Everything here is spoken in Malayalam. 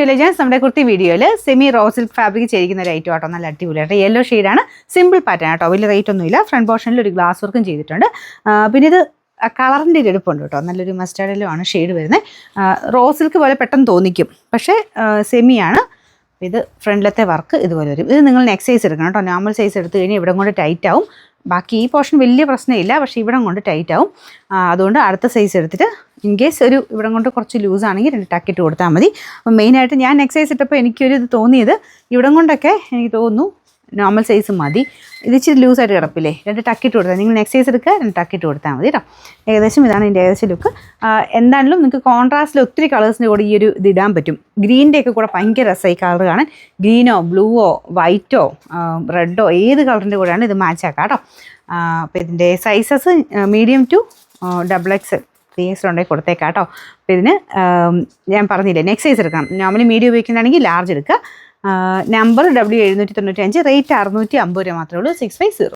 എലഗൻസ് നമ്മുടെ കുർത്തി വീഡിയോയിൽ സെമി റോ സിൽക്ക് ഫാബ്രിക് ചെയ്തിരിക്കുന്ന ഒരു ഐറ്റം ആട്ടോ. നല്ല അടിപൊളിയായിട്ട് യെല്ലോ ഷെയ്ഡാണ്, സിമ്പിൾ പാറ്റേൺ ആട്ടോ, വലിയ റേറ്റ് ഒന്നുമില്ല. ഫ്രണ്ട് പോർഷനിൽ ഒരു ഗ്ലാസ് വർക്കും ചെയ്തിട്ടുണ്ട്. പിന്നെ ഇത് കളറിൻ്റെ ഒരു എടുപ്പുണ്ട് കേട്ടോ, നല്ലൊരു മസ്റ്റാർഡിലും ആണ് ഷെയ്ഡ് വരുന്നത്. റോ സിൽക്ക് പോലെ പെട്ടെന്ന് തോന്നിക്കും, പക്ഷേ സെമിയാണ്. ഇത് ഫ്രണ്ടിലത്തെ വർക്ക് ഇതുപോലെ വരും. ഇത് നിങ്ങൾ നെക്ക് സൈസ് എടുക്കണം കേട്ടോ. നോർമൽ സൈസ് എടുത്തു കഴിഞ്ഞാൽ ഇവിടെ കൊണ്ട് ടൈറ്റ് ആവും. ബാക്കി ഈ പോർഷൻ വലിയ പ്രശ്നമില്ല, പക്ഷേ ഇവിടം കൊണ്ട് ടൈറ്റ് ആവും. അതുകൊണ്ട് അടുത്ത സൈസ് എടുത്തിട്ട് ഇൻ കേസ് ഒരു ഇവിടം കൊണ്ട് കുറച്ച് ലൂസാണെങ്കിൽ 2 ടക്കിട്ട് കൊടുത്താൽ മതി. അപ്പം മെയിനായിട്ട് ഞാൻ നെക്ക് സൈസ് ഇട്ടപ്പോൾ എനിക്കൊരു ഇത് തോന്നിയത് ഇവിടം കൊണ്ടൊക്കെ എനിക്ക് തോന്നുന്നു നോർമൽ സൈസ് മതി. ഇത് ഇച്ചിരി ലൂസായിട്ട് കിടപ്പില്ലേ, 2 ടക്കിട്ട് കൊടുത്താൽ നിങ്ങൾ നെക്ക് സൈസ് എടുക്കുക, 2 ടക്കിട്ട് കൊടുത്താൽ മതി കേട്ടോ. ഏകദേശം ഇതാണ് ഇതിൻ്റെ ഏകദേശം ലുക്ക്. എന്തായാലും നിങ്ങൾക്ക് കോൺട്രാസ്റ്റിൽ ഒത്തിരി കളേഴ്സിൻ്റെ കൂടെ ഈ ഒരു ഇത് ഇടാൻ പറ്റും. ഗ്രീൻ്റെ ഒക്കെ കൂടെ ഭയങ്കര രസമായി കളർ കാണാൻ. ഗ്രീനോ ബ്ലൂവോ വൈറ്റോ റെഡോ ഏത് കളറിൻ്റെ കൂടെയാണ് ഇത് മാച്ച് ആക്കാം കേട്ടോ. അപ്പോൾ ഇതിൻ്റെ sizes medium to XXL 3X ഉണ്ടെങ്കിൽ കൊടുത്തേക്കാം കേട്ടോ. അപ്പോൾ ഇതിന് ഞാൻ പറഞ്ഞില്ലേ നെക്സ്റ്റ് സൈസ് എടുക്കണം. നോർമലി മീഡിയം ഉപയോഗിക്കുന്നതാണെങ്കിൽ ലാർജ് എടുക്കുക. നമ്പർ W795, റേറ്റ് 650 രൂപ മാത്രമേ ഉള്ളൂ. 650.